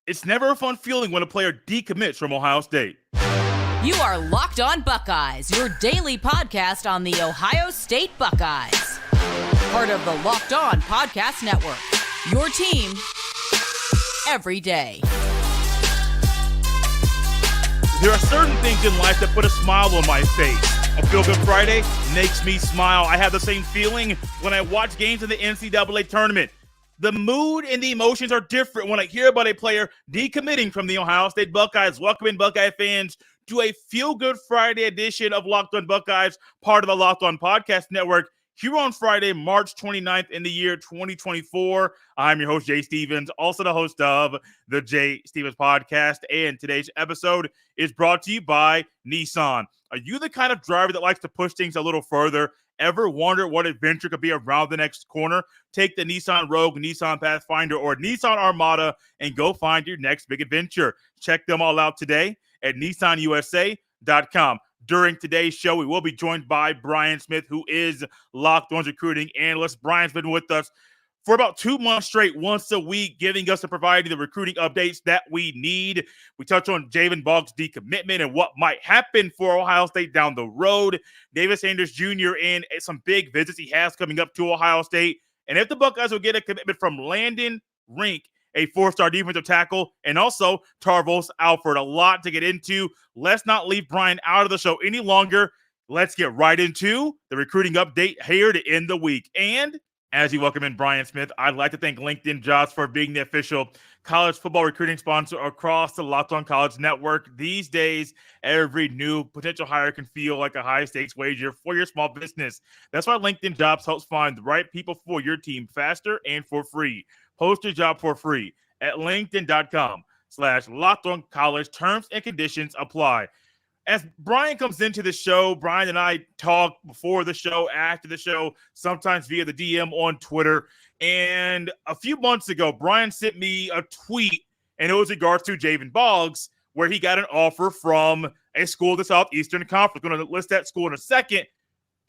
It's never a fun feeling when a player decommits from Ohio State. You are Locked On Buckeyes, your daily podcast on the Ohio State Buckeyes. Part of the Locked On Podcast Network, your team every day. There are certain things in life that put a smile on my face. A Feel Good Friday makes me smile. I have the same feeling when I watch games in the NCAA tournament. The mood and the emotions are different when I hear about a player decommitting from the Ohio State Buckeyes. Welcome in, Buckeye fans, to a Feel Good Friday edition of Locked On Buckeyes, part of the Locked On Podcast Network, here on Friday, March 29th in the year 2024. I'm your host, Jay Stevens, also the host of the Jay Stevens Podcast, and today's episode is brought to you by Nissan. Are you the kind of driver that likes to push things a little further? Ever wonder what adventure could be around the next corner? Take the Nissan Rogue, Nissan Pathfinder, or Nissan Armada and go find your next big adventure. Check them all out today at nissanusa.com. During today's show, we will be joined by Brian Smith, who is Locked On's recruiting analyst. Brian's been with us for about 2 months straight, once a week, giving us and providing the recruiting updates that we need. We touch on Jayvan Boggs' decommitment and what might happen for Ohio State down the road. Davis Sanders Jr. and some big visits he has coming up to Ohio State. And if the Buckeyes will get a commitment from Landon Rink, a four-star defensive tackle, and also Tarvos Alfred. A lot to get into. Let's not leave Brian out of the show any longer. Let's get right into the recruiting update here to end the week. And as you welcome in Brian Smith, I'd like to thank LinkedIn Jobs for being the official college football recruiting sponsor across the Locked On College Network. These days, every new potential hire can feel like a high-stakes wager for your small business. That's why LinkedIn Jobs helps find the right people for your team faster and for free. Post your job for free at linkedin.com/LockedOnCollege. Terms and conditions apply. As Brian comes into the show, Brian and I talk before the show, after the show, sometimes via the DM on Twitter. And a few months ago, Brian sent me a tweet, and it was in regards to Jayvan Boggs, where he got an offer from a school in the Southeastern Conference. I'm going to list that school in a second.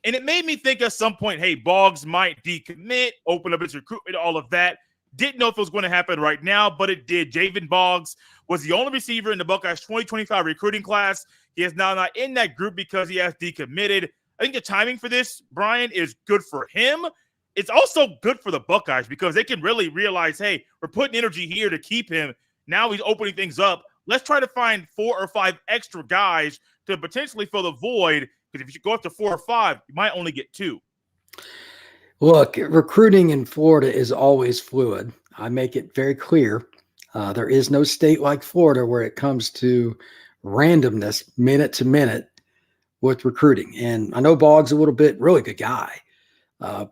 And it made me think at some point, hey, Boggs might decommit, open up his recruitment, all of that. Didn't know if it was going to happen right now, but it did. Jayvan Boggs was the only receiver in the Buckeyes 2025 recruiting class. He is now not in that group because he has decommitted. I think the timing for this, Brian, is good for him. It's also good for the Buckeyes because they can really realize, hey, we're putting energy here to keep him. Now he's opening things up. Let's try to find 4 or 5 extra guys to potentially fill the void, because if you go up to 4 or 5, you might only get 2. Look, recruiting in Florida is always fluid. I make it very clear. There is no state like Florida where it comes to randomness, minute to minute, with recruiting. And I know Boggs a little bit, really good guy,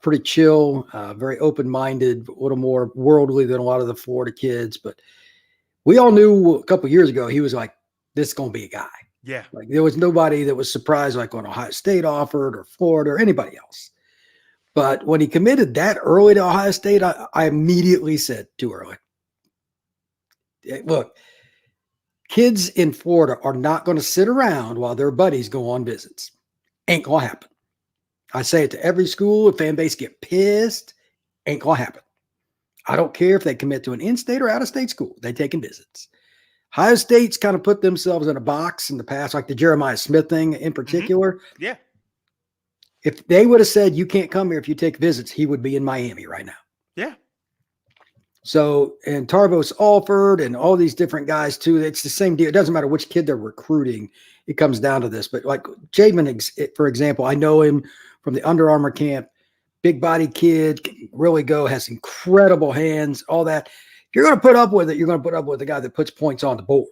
pretty chill, very open-minded, a little more worldly than a lot of the Florida kids. But we all knew a couple of years ago he was like, this is going to be a guy. Yeah. Like there was nobody that was surprised like when Ohio State offered or Florida or anybody else. But when he committed that early to Ohio State, I immediately said, too early. Look, kids in Florida are not going to sit around while their buddies go on visits. Ain't going to happen. I say it to every school. If fan base get pissed, ain't going to happen. I don't care if they commit to an in-state or out-of-state school. They taking visits. Ohio State's kind of put themselves in a box in the past, like the Jeremiah Smith thing in particular. Mm-hmm. Yeah. If they would have said, you can't come here if you take visits, he would be in Miami right now. Yeah. So, and Tarvos Alfred and all these different guys too, it's the same deal. It doesn't matter which kid they're recruiting. It comes down to this. But like Jayvan, for example, I know him from the Under Armour camp, big body kid, can really go, has incredible hands, all that. If you're going to put up with it, you're going to put up with a guy that puts points on the board.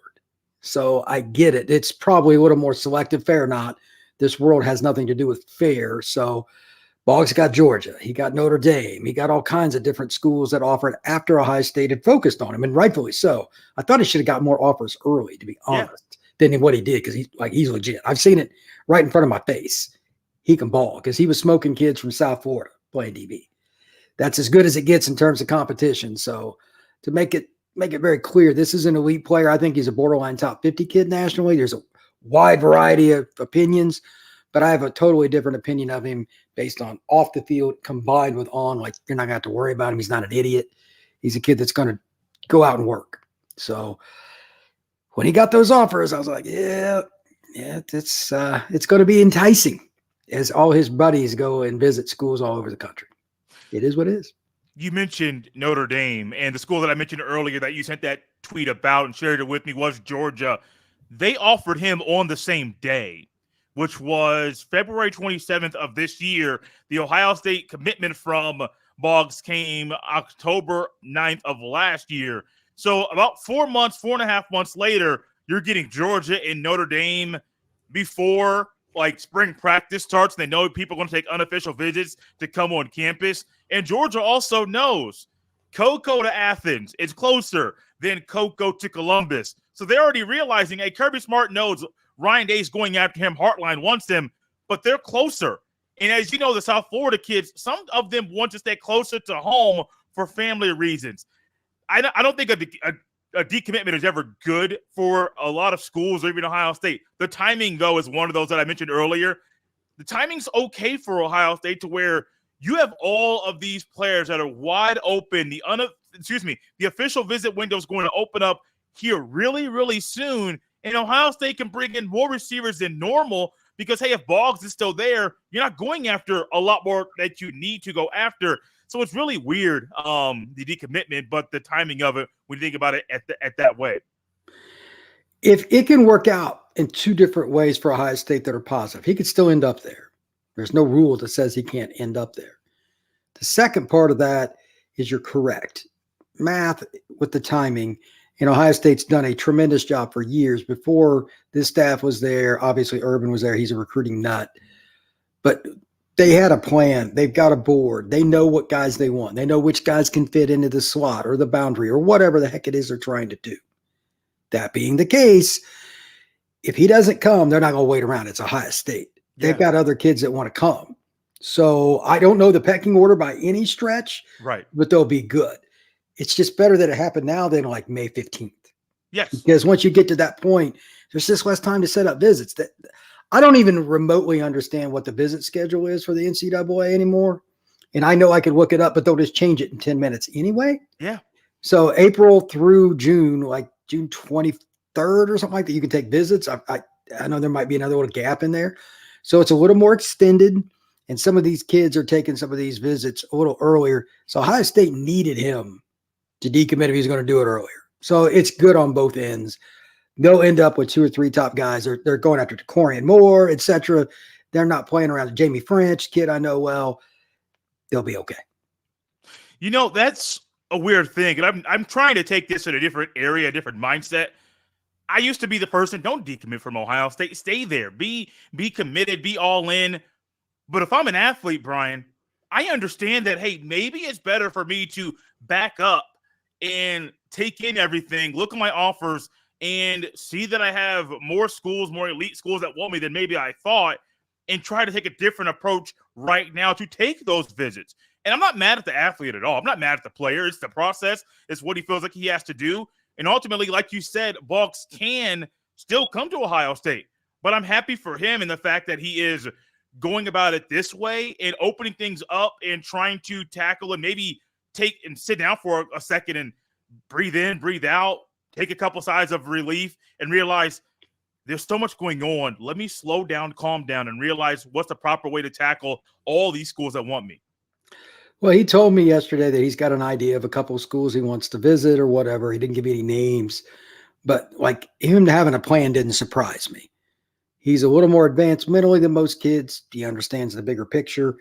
So I get it. It's probably a little more selective, fair or not. This world has nothing to do with fair. So Boggs got Georgia. He got Notre Dame. He got all kinds of different schools that offered after Ohio State had focused on him, and rightfully so. I thought he should have got more offers early, to be honest, than what he did, because he's legit. I've seen it right in front of my face. He can ball because he was smoking kids from South Florida playing DB. That's as good as it gets in terms of competition. So to make it very clear, this is an elite player. I think he's a borderline top 50 kid nationally. There's a wide variety of opinions, but I have a totally different opinion of him based on off the field combined with on. Like, you're not going to have to worry about him. He's not an idiot. He's a kid that's going to go out and work. So when he got those offers, I was like, yeah, it's going to be enticing as all his buddies go and visit schools all over the country. It is what it is. You mentioned Notre Dame, and the school that I mentioned earlier that you sent that tweet about and shared it with me was Georgia. They offered him on the same day, which was February 27th of this year. The Ohio State commitment from Boggs came October 9th of last year. So about 4.5 months later, you're getting Georgia and Notre Dame before like spring practice starts. They know people are going to take unofficial visits to come on campus. And Georgia also knows Cocoa to Athens is closer than Cocoa to Columbus. So they're already realizing, hey, Kirby Smart knows Ryan Day's going after him. Heartline wants him, but they're closer. And as you know, the South Florida kids, some of them want to stay closer to home for family reasons. I don't think a decommitment is ever good for a lot of schools or even Ohio State. The timing, though, is one of those that I mentioned earlier. The timing's okay for Ohio State to where you have all of these players that are wide open. The official visit window is going to open up here really, really soon. And Ohio State can bring in more receivers than normal because, hey, if Boggs is still there, you're not going after a lot more that you need to go after. So it's really weird, the decommitment, but the timing of it, when you think about it at that way. If it can work out in two different ways for Ohio State that are positive, he could still end up there. There's no rule that says he can't end up there. The second part of that is you're correct. Math with the timing, and Ohio State's done a tremendous job for years. Before this staff was there, obviously Urban was there. He's a recruiting nut. But they had a plan. They've got a board. They know what guys they want. They know which guys can fit into the slot or the boundary or whatever the heck it is they're trying to do. That being the case, if he doesn't come, they're not going to wait around. It's Ohio State. They've got other kids that want to come. So I don't know the pecking order by any stretch, right? But they'll be good. It's just better that it happened now than like May 15th. Yes. Because once you get to that point, there's just less time to set up visits. That I don't even remotely understand what the visit schedule is for the NCAA anymore. And I know I could look it up, but they'll just change it in 10 minutes anyway. Yeah. So April through June, like June 23rd or something like that, you can take visits. I know there might be another little gap in there. So it's a little more extended, and some of these kids are taking some of these visits a little earlier. So Ohio State needed him to decommit if he's going to do it earlier. So it's good on both ends. They'll end up with 2 or 3 top guys. They're going after Decorian Moore, etc. They're not playing around. Jamie French, kid I know well. They'll be okay. You know, that's a weird thing. And I'm trying to take this in a different area, a different mindset. I used to be the person, don't decommit from Ohio State. Stay there. Be committed. Be all in. But if I'm an athlete, Brian, I understand that, hey, maybe it's better for me to back up and take in everything, look at my offers, and see that I have more schools, more elite schools that want me than maybe I thought, and try to take a different approach right now to take those visits. And I'm not mad at the athlete at all. I'm not mad at the player. It's the process. It's what he feels like he has to do. And ultimately, like you said, Boggs can still come to Ohio State. But I'm happy for him in the fact that he is going about it this way and opening things up and trying to tackle and maybe take and sit down for a second and breathe in, breathe out, take a couple sighs of relief and realize there's so much going on. Let me slow down, calm down, and realize what's the proper way to tackle all these schools that want me. Well, he told me yesterday that he's got an idea of a couple of schools he wants to visit or whatever. He didn't give me any names, but like him having a plan didn't surprise me. He's a little more advanced mentally than most kids. He understands the bigger picture.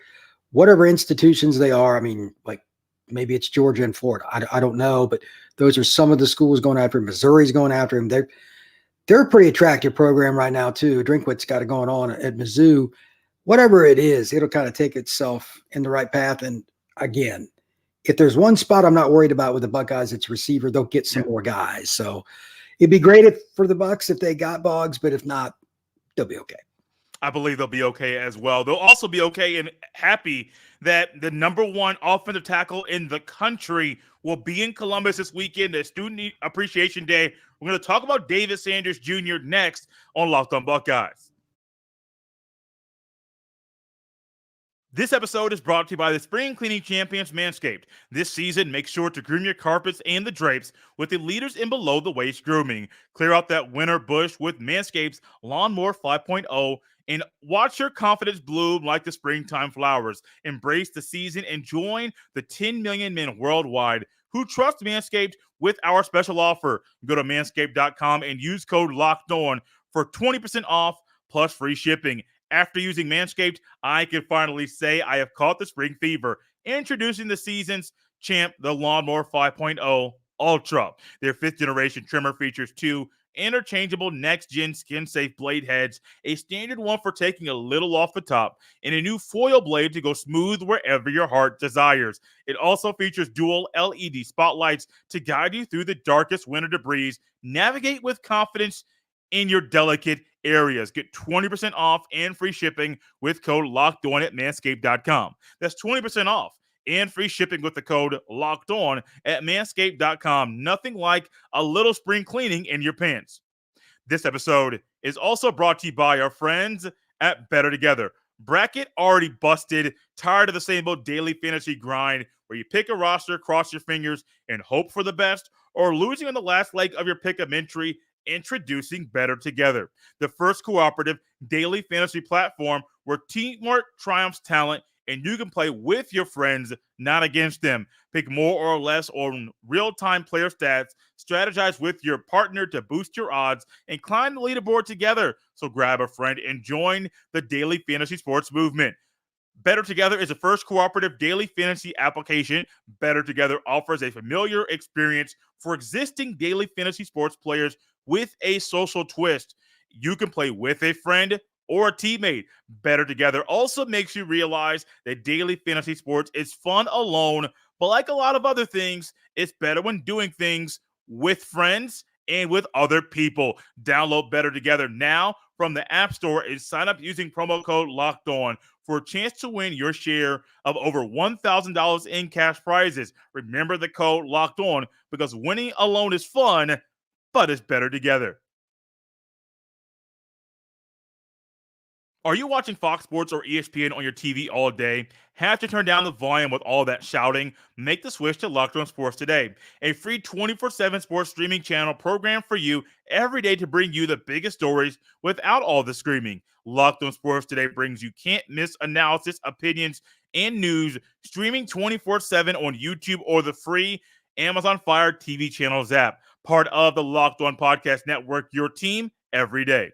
Whatever institutions they are, I mean, like maybe it's Georgia and Florida. I don't know, but those are some of the schools going after him. Missouri's going after him. They're a pretty attractive program right now, too. Drinkwitz got it going on at Mizzou. Whatever it is, it'll kind of take itself in the right path. And again, if there's one spot I'm not worried about with the Buckeyes, it's receiver. They'll get some more guys. So it'd be great for the Bucks if they got Boggs, but if not, they'll be okay. I believe they'll be okay as well. They'll also be okay and happy that the number 1 offensive tackle in the country will be in Columbus this weekend, the Student Appreciation Day. We're going to talk about Davis Sanders Jr. next on Locked on Buckeyes. This episode is brought to you by the spring cleaning champions Manscaped. This season, make sure to groom your carpets and the drapes with the leaders in below the waist grooming. Clear out that winter bush with Manscaped's Lawnmower 5.0 and watch your confidence bloom like the springtime flowers. Embrace the season and join the 10 million men worldwide who trust Manscaped with our special offer. Go to manscaped.com and use code LOCKEDON for 20% off plus free shipping. After using Manscaped, I can finally say I have caught the spring fever. Introducing the season's champ, the Lawnmower 5.0 Ultra. Their 5th generation trimmer features 2 interchangeable next-gen skin-safe blade heads, a standard one for taking a little off the top, and a new foil blade to go smooth wherever your heart desires. It also features dual LED spotlights to guide you through the darkest winter debris. Navigate with confidence in your delicate areas. Get 20% off and free shipping with code LOCKEDON at manscaped.com. That's 20% off and free shipping with the code LOCKEDON at manscaped.com. Nothing like a little spring cleaning in your pants. This episode is also brought to you by our friends at Bettor Together. Bracket already busted, tired of the same old daily fantasy grind where you pick a roster, cross your fingers, and hope for the best, or losing on the last leg of your pick-em entry. Introducing Bettor Together, the first cooperative daily fantasy platform where teamwork triumphs talent and you can play with your friends, not against them. Pick more or less on real-time player stats, strategize with your partner to boost your odds, and climb the leaderboard together. So grab a friend and join the daily fantasy sports movement. Bettor Together is the first cooperative daily fantasy application. Bettor Together offers a familiar experience for existing daily fantasy sports players with a social twist. You can play with a friend or a teammate. Bettor Together also makes you realize that daily fantasy sports is fun alone, but like a lot of other things, it's better when doing things with friends and with other people. Download Bettor Together now from the App Store and sign up using promo code LOCKEDON for a chance to win your share of over $1,000 in cash prizes. Remember the code LOCKEDON because winning alone is fun, but it's better together. Are you watching Fox Sports or ESPN on your TV all day? Have to turn down the volume with all that shouting? Make the switch to Locked On Sports today, a free 24/7 sports streaming channel programmed for you every day to bring you the biggest stories without all the screaming. Locked On Sports today brings you can't-miss analysis, opinions, and news, streaming 24/7 on YouTube or the free Amazon Fire TV channels app. Part of the Locked On Podcast Network, your team every day.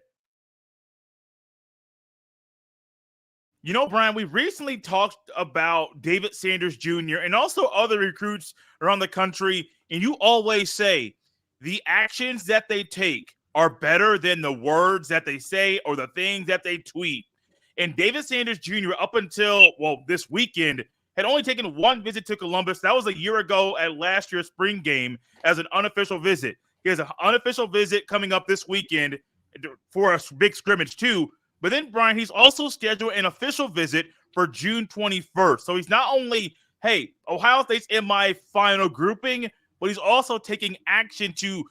You know, Brian, we recently talked about David Sanders Jr. and also other recruits around the country, and you always say the actions that they take are better than the words that they say or the things that they tweet. And David Sanders Jr., up until, this weekend, had only taken one visit to Columbus. That was a year ago at last year's spring game as an unofficial visit. He has an unofficial visit coming up this weekend for a big scrimmage too. But then, Brian, he's also scheduled an official visit for June 21st. So he's not only, hey, Ohio State's in my final grouping, but he's also taking action to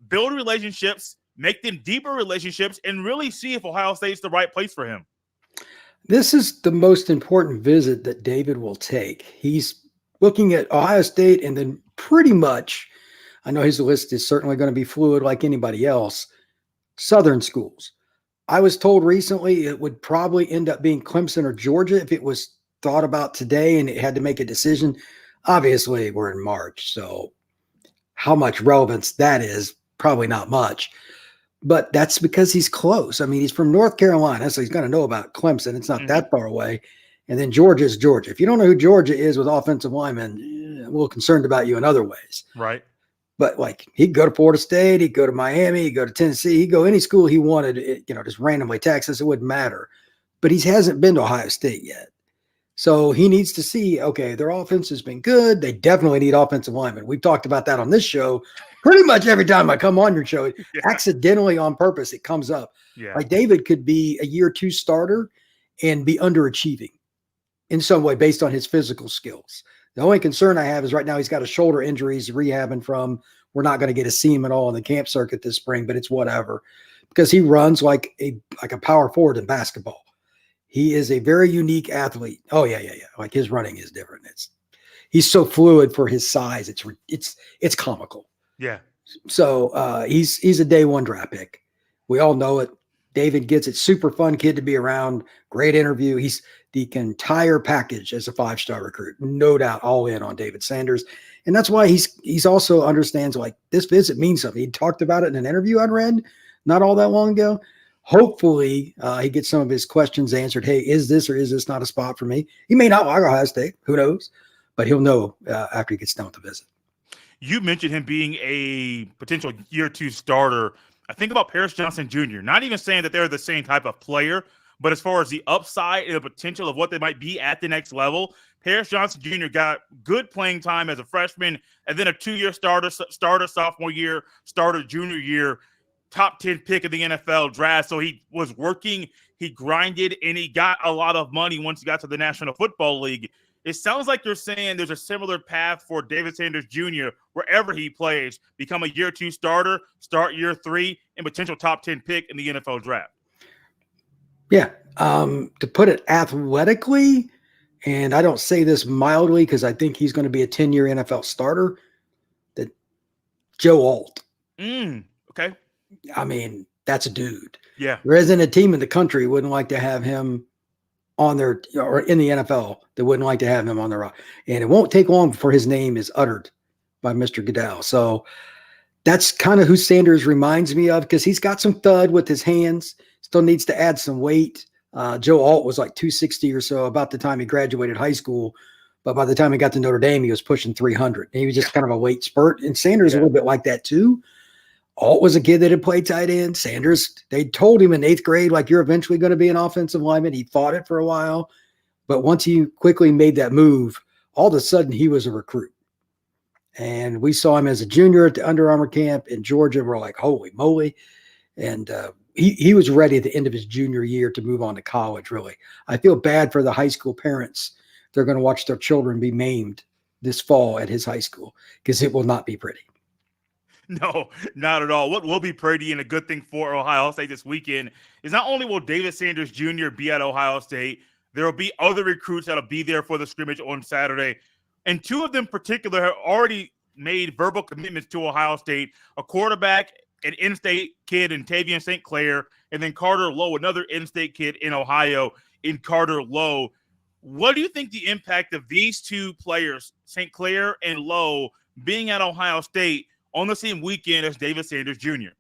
build relationships, make them deeper relationships, and really see if Ohio State's the right place for him. This is the most important visit that David will take. He's looking at Ohio State and then pretty much, I know his list is certainly going to be fluid like anybody else, Southern schools. I was told recently it would probably end up being Clemson or Georgia if it was thought about today and it had to make a decision. Obviously, we're in March, so how much relevance that is, probably not much. But that's because he's close. I mean, he's from North Carolina, so he's going to know about Clemson. It's not that far away. And then Georgia is Georgia. If you don't know who Georgia is with offensive linemen, I'm a little concerned about you in other ways. Right. But like he'd go to Florida State, he'd go to Miami, he'd go to Tennessee, he'd go any school he wanted, just randomly Texas, it wouldn't matter. But he hasn't been to Ohio State yet. So he needs to see, okay, their offense has been good. They definitely need offensive linemen. We've talked about that on this show. Pretty much every time I come on your show, accidentally on purpose, it comes up. Yeah. Like David could be a year 2 starter and be underachieving in some way based on his physical skills. The only concern I have is right now he's got a shoulder injury he's rehabbing from. We're not going to get to see him at all in the camp circuit this spring, but it's whatever because he runs like a power forward in basketball. He is a very unique athlete. Oh yeah. Like his running is different. He's so fluid for his size. It's comical. Yeah. So he's a day one draft pick. We all know it. David gets it. Super fun kid to be around. Great interview. He's the entire package as a 5-star recruit. No doubt, all in on David Sanders. And that's why he's also understands like this visit means something. He talked about it in an interview I read not all that long ago. Hopefully he gets some of his questions answered. Hey, is this or is this not a spot for me? He may not like Ohio State. Who knows? But he'll know after he gets done with the visit. You mentioned him being a potential year 2 starter. I think about Paris Johnson Jr., not even saying that they're the same type of player, but as far as the upside and the potential of what they might be at the next level, Paris Johnson Jr. got good playing time as a freshman and then a 2-year starter sophomore year, starter junior year, top 10 pick of the NFL draft. So he was working, he grinded, and he got a lot of money once he got to the National Football League. It sounds like you're saying there's a similar path for David Sanders Jr. wherever he plays, become a year 2 starter, start year 3, and potential top 10 pick in the NFL draft. Yeah. To put it athletically, and I don't say this mildly because I think he's going to be a 10-year NFL starter, that Joe Alt. Okay. I mean, that's a dude. Yeah. There isn't a team in the country wouldn't like to have him on their, or in the NFL, that wouldn't like to have him on their, and it won't take long before his name is uttered by Mr. Goodell. So that's kind of who Sanders reminds me of because he's got some thud with his hands, still needs to add some weight. Joe Alt was like 260 or so about the time he graduated high school. But by the time he got to Notre Dame, he was pushing 300. And he was just kind of a weight spurt. And Sanders a little bit like that too. Alt was a kid that had played tight end. Sanders, they told him in 8th grade, like, you're eventually going to be an offensive lineman. He fought it for a while. But once he quickly made that move, all of a sudden he was a recruit. And we saw him as a junior at the Under Armour camp in Georgia. We're like, holy moly. And he was ready at the end of his junior year to move on to college, really. I feel bad for the high school parents. They're going to watch their children be maimed this fall at his high school because it will not be pretty. No, not at all. What will be pretty and a good thing for Ohio State this weekend is not only will David Sanders Jr. be at Ohio State, there will be other recruits that will be there for the scrimmage on Saturday. And 2 of them in particular have already made verbal commitments to Ohio State, a quarterback, an in-state kid in Tavian St. Clair, and then Carter Lowe, another in-state kid in Ohio in Carter Lowe. What do you think the impact of these 2 players, St. Clair and Lowe, being at Ohio State on the same weekend as David Sanders Jr.?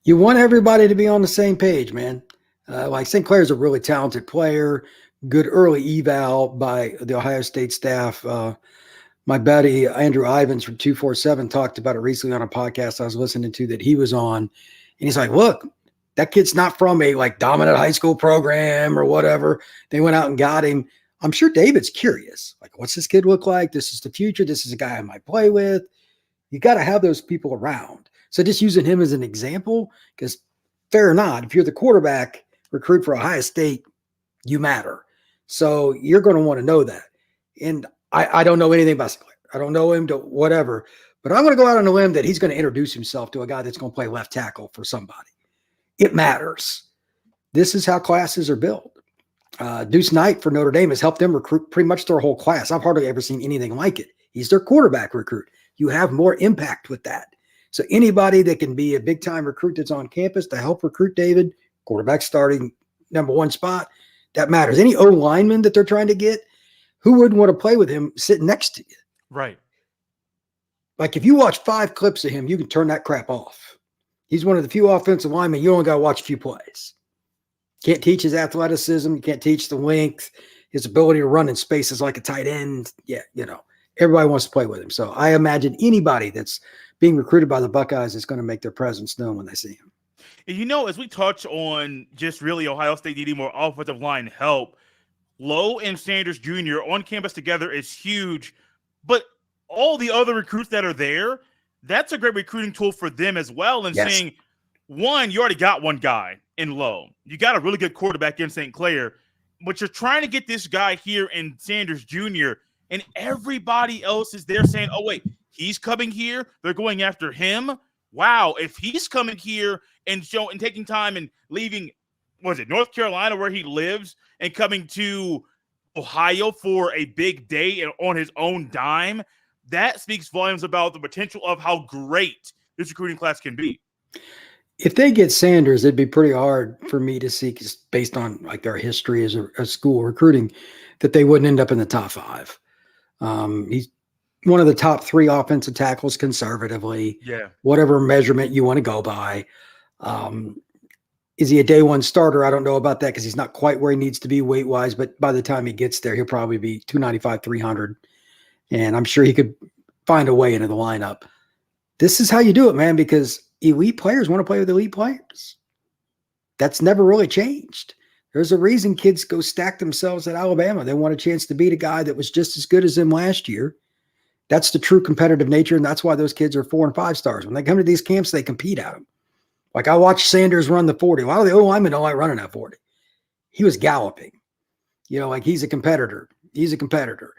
You want everybody to be on the same page, man. Like St. Clair's a really talented player, good early eval by the Ohio State staff. My buddy Andrew Ivins from 247 talked about it recently on a podcast I was listening to that he was on. And he's like, look, that kid's not from a like dominant high school program or whatever. They went out and got him. I'm sure David's curious. Like, what's this kid look like? This is the future. This is a guy I might play with. You got to have those people around. So just using him as an example, because fair or not, if you're the quarterback recruit for Ohio State, you matter. So you're going to want to know that. And I don't know anything about Sinclair. I don't know him to whatever, but I'm going to go out on a limb that he's going to introduce himself to a guy that's going to play left tackle for somebody. It matters. This is how classes are built. Deuce Knight for Notre Dame has helped them recruit pretty much their whole class. I've hardly ever seen anything like it. He's their quarterback recruit. You have more impact with that. So anybody that can be a big-time recruit that's on campus to help recruit David, quarterback starting number 1 spot, that matters. Any O-lineman that they're trying to get, who wouldn't want to play with him sitting next to you? Right. Like if you watch 5 clips of him, you can turn that crap off. He's one of the few offensive linemen. You only got to watch a few plays. Can't teach his athleticism. You can't teach the length, his ability to run in spaces like a tight end. Yeah, everybody wants to play with him. So I imagine anybody that's being recruited by the Buckeyes is going to make their presence known when they see him. And as we touch on just really Ohio State needing more offensive line help, Lowe and Sanders Jr. on campus together is huge. But all the other recruits that are there, that's a great recruiting tool for them as well. And saying, one, you already got one guy in Lowe. You got a really good quarterback in St. Clair, but you're trying to get this guy here in Sanders Jr., and everybody else is there saying, oh, wait, he's coming here. They're going after him. Wow, if he's coming here and taking time and leaving North Carolina, where he lives, and coming to Ohio for a big day and on his own dime, that speaks volumes about the potential of how great this recruiting class can be. If they get Sanders, it'd be pretty hard for me to see, cause based on like their history as a school recruiting, that they wouldn't end up in the top 5. He's one of the top 3 offensive tackles conservatively. Yeah. Whatever measurement you want to go by. Is he a day 1 starter? I don't know about that because he's not quite where he needs to be weight-wise, but by the time he gets there, he'll probably be 295, 300. And I'm sure he could find a way into the lineup. This is how you do it, man, because elite players want to play with elite players. That's never really changed. There's a reason kids go stack themselves at Alabama. They want a chance to beat a guy that was just as good as them last year. That's the true competitive nature, and that's why those kids are 4 and 5 stars. When they come to these camps, they compete at them. Like I watched Sanders run the 40. A lot of the O-linemen don't like running that 40. He was galloping. Like he's a competitor. He's a competitor.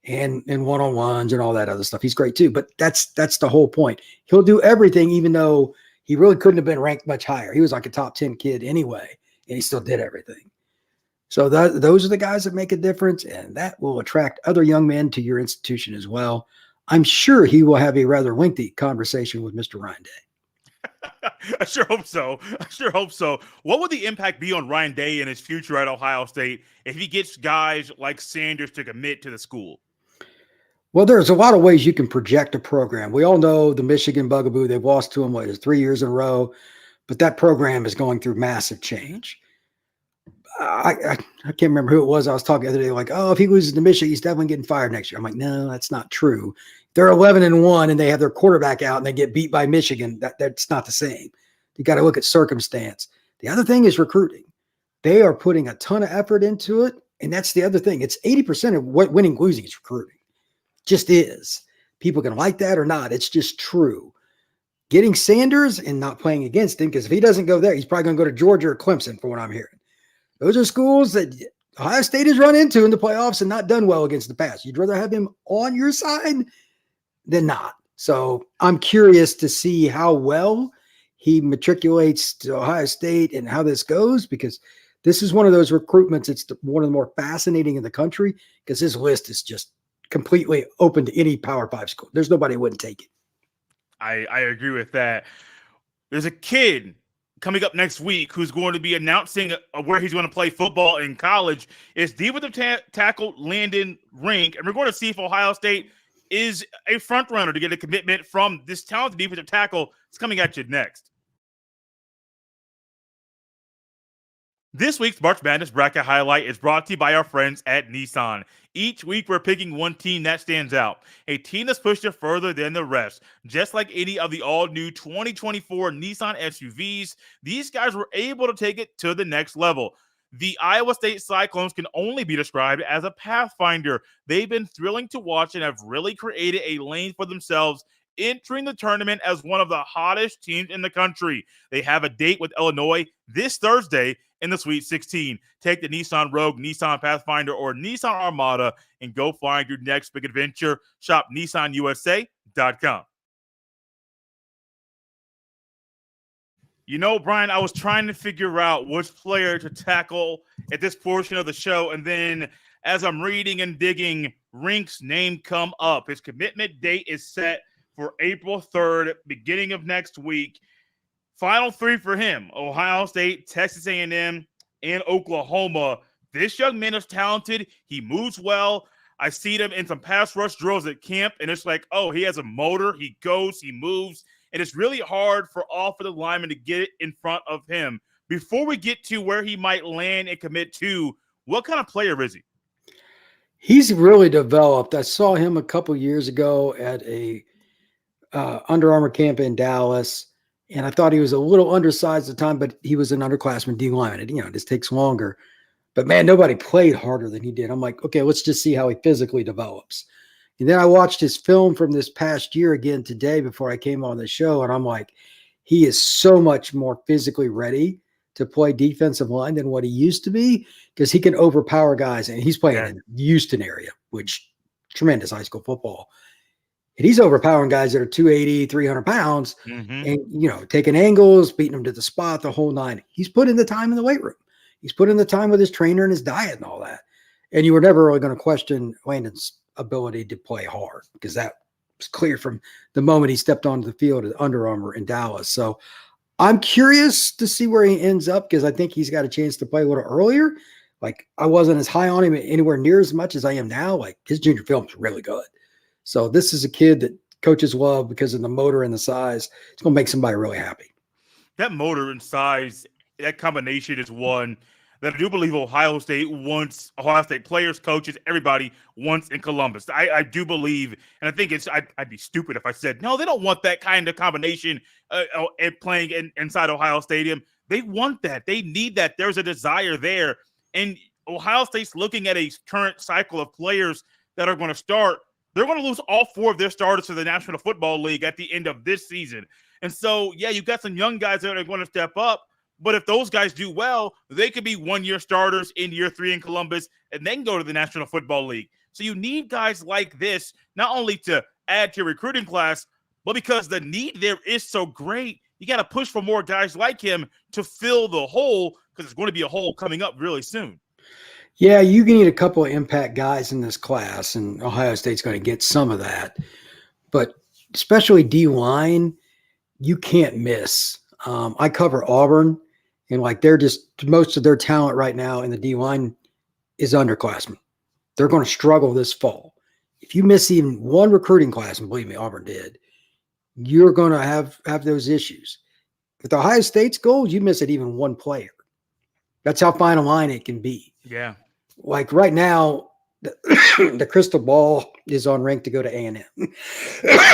And one-on-ones and all that other stuff. He's great too. But that's the whole point. He'll do everything, even though he really couldn't have been ranked much higher. He was like a top 10 kid anyway, and he still did everything. So those are the guys that make a difference, and that will attract other young men to your institution as well. I'm sure he will have a rather lengthy conversation with Mr. Ryan Day. I sure hope so. What would the impact be on Ryan Day and his future at Ohio State if he gets guys like Sanders to commit to the school? Well, there's a lot of ways you can project a program. We all know the Michigan bugaboo. They've lost to him, 3 years in a row, but that program is going through massive change. I can't remember who it was I was talking the other day, like, oh, if he loses to Michigan, he's definitely getting fired next year. I'm like, no, that's not true. They're 11-1 and they have their quarterback out and they get beat by Michigan. That's not the same. You got to look at circumstance. The other thing is recruiting. They are putting a ton of effort into it, and that's the other thing. It's 80% of what winning losing is recruiting. Just is. People can like that or not. It's just true. Getting Sanders and not playing against him, because if he doesn't go there, he's probably going to go to Georgia or Clemson, for what I'm hearing. Those are schools that Ohio State has run into in the playoffs and not done well against the pass. You'd rather have him on your side than not. So I'm curious to see how well he matriculates to Ohio State and how this goes, because this is one of those recruitments. It's one of the more fascinating in the country because his list is just completely open to any Power 5 school. There's nobody who wouldn't take it. I agree with that. There's a kid coming up next week who's going to be announcing where he's going to play football in college. It's defensive tackle Landon Rink, and we're going to see if Ohio State is a front runner to get a commitment from this talented defensive tackle. It's coming at you next. This week's March Madness Bracket Highlight is brought to you by our friends at Nissan. Each week, we're picking one team that stands out, a team that's pushed it further than the rest. Just like any of the all-new 2024 Nissan SUVs, these guys were able to take it to the next level. The Iowa State Cyclones can only be described as a Pathfinder. They've been thrilling to watch and have really created a lane for themselves, entering the tournament as one of the hottest teams in the country. They have a date with Illinois this Thursday in the Sweet 16. Take the Nissan Rogue, Nissan Pathfinder, or Nissan Armada and go find your next big adventure. Shop NissanUSA.com. You know, Brian, I was trying to figure out which player to tackle at this portion of the show, and then as I'm reading and digging, Rink's name come up. His commitment date is set for April 3rd, beginning of next week. Final 3 for him: Ohio State, Texas A&M, and Oklahoma. This young man is talented. He moves well. I see him in some pass rush drills at camp, and it's like, oh, he has a motor. He goes, he moves, and it's really hard for offensive linemen to get it in front of him. Before we get to where he might land and commit to, what kind of player is he? He's really developed. I saw him a couple years ago at a Under Armour camp in Dallas. And I thought he was a little undersized at the time, but he was an underclassman D lineman. It just takes longer. But man, nobody played harder than he did. I'm like, okay, let's just see how he physically develops. And then I watched his film from this past year again today before I came on the show. And I'm like, he is so much more physically ready to play defensive line than what he used to be, because he can overpower guys. And he's playing in the Houston area, which tremendous high school football. And he's overpowering guys that are 280, 300 pounds and, taking angles, beating them to the spot, the whole nine. He's put in the time in the weight room. He's put in the time with his trainer and his diet and all that. And you were never really going to question Landon's ability to play hard because that was clear from the moment he stepped onto the field at Under Armour in Dallas. So I'm curious to see where he ends up because I think he's got a chance to play a little earlier. Like, I wasn't as high on him anywhere near as much as I am now. Like, his junior film is really good. So this is a kid that coaches love because of the motor and the size. It's going to make somebody really happy. That motor and size, that combination is one that I do believe Ohio State wants, Ohio State players, coaches, everybody wants in Columbus. I do believe, and I think I'd be stupid if I said, no, they don't want that kind of combination playing inside Ohio Stadium. They want that. They need that. There's a desire there. And Ohio State's looking at a current cycle of players that are going to start. They're going to lose all 4 of their starters to the National Football League at the end of this season. And so, yeah, you've got some young guys that are going to step up. But if those guys do well, they could be 1-year starters in year 3 in Columbus and then go to the National Football League. So you need guys like this, not only to add to your recruiting class, but because the need there is so great, you got to push for more guys like him to fill the hole because there's going to be a hole coming up really soon. Yeah, you need a couple of impact guys in this class, and Ohio State's going to get some of that. But especially D-line, you can't miss. I cover Auburn, and like they're just most of their talent right now in the D-line is underclassmen. They're going to struggle this fall. If you miss even one recruiting class, and believe me, Auburn did, you're going to have those issues. With Ohio State's goals, you miss it even one player. That's how fine a line it can be. Yeah. Like right now, the crystal ball is on Rink to go to A&M.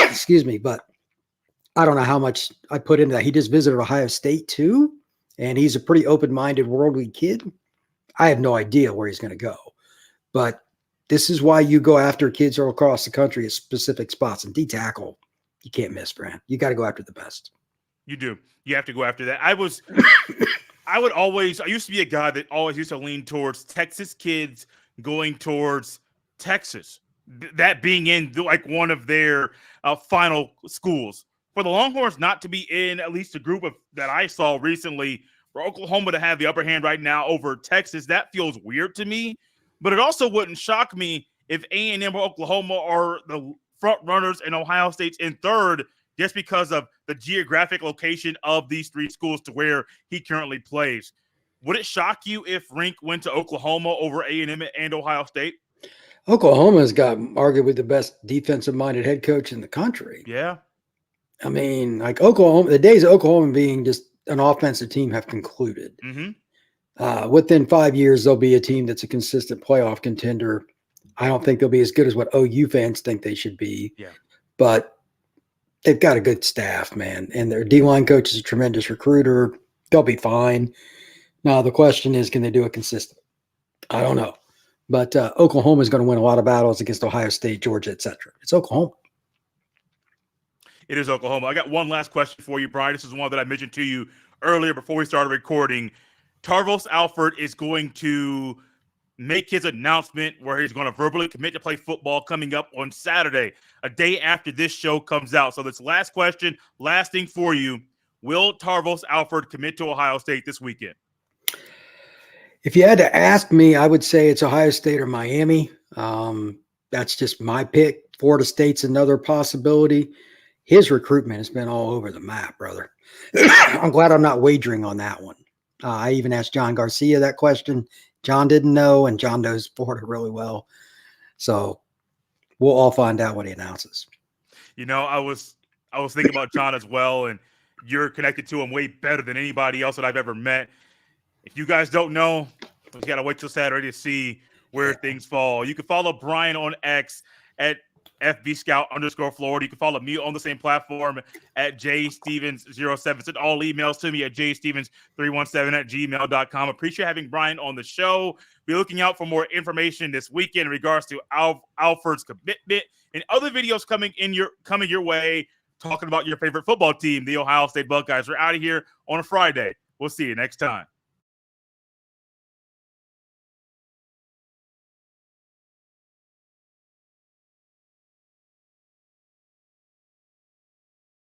Excuse me, but I don't know how much I put into that. He just visited Ohio State too, and he's a pretty open-minded, worldly kid. I have no idea where he's going to go. But this is why you go after kids all across the country at specific spots. And D-tackle, you can't miss, Fran. You got to go after the best. You do. You have to go after that. I used to be a guy that always used to lean towards Texas kids going towards Texas, that being in like one of their final schools. For the Longhorns not to be in at least a group of that I saw recently, for Oklahoma to have the upper hand right now over Texas, that feels weird to me. But it also wouldn't shock me if A&M or Oklahoma are the front runners and Ohio State's in third, just because of the geographic location of these 3 schools to where he currently plays. Would it shock you if Rink went to Oklahoma over A&M and Ohio State? Oklahoma's got arguably the best defensive-minded head coach in the country. Yeah. I mean, like Oklahoma, the days of Oklahoma being just an offensive team have concluded. Mm-hmm. Within 5 years, they'll be a team that's a consistent playoff contender. I don't think they'll be as good as what OU fans think they should be. Yeah. But they've got a good staff, man. And their D-line coach is a tremendous recruiter. They'll be fine. Now, the question is, can they do it consistently? I don't know. But Oklahoma is going to win a lot of battles against Ohio State, Georgia, etc. It's Oklahoma. It is Oklahoma. I got one last question for you, Brian. This is one that I mentioned to you earlier before we started recording. Tarvos Alfred is going to make his announcement where he's going to verbally commit to play football coming up on Saturday, a day after this show comes out. So this last question, last thing for you, will Tarvos Alfred commit to Ohio State this weekend? If you had to ask me, I would say it's Ohio State or Miami. That's just my pick. Florida State's another possibility. His recruitment has been all over the map, brother. I'm glad I'm not wagering on that one. I even asked John Garcia that question. John didn't know, and John knows Florida really well. So we'll all find out when he announces. You know, I was thinking about John as well, and you're connected to him way better than anybody else that I've ever met. If you guys don't know, we got to wait till Saturday to see where things fall. You can follow Brian on X at FBScout_Florida. You can follow me on the same platform at jstevens07. Send all emails to me at jstevens317@gmail.com. Appreciate having Brian on the show. Be looking out for more information this weekend in regards to Alfred's commitment and other videos coming your way, talking about your favorite football team, the Ohio State Buckeyes. We're out of here on a Friday. We'll see you next time.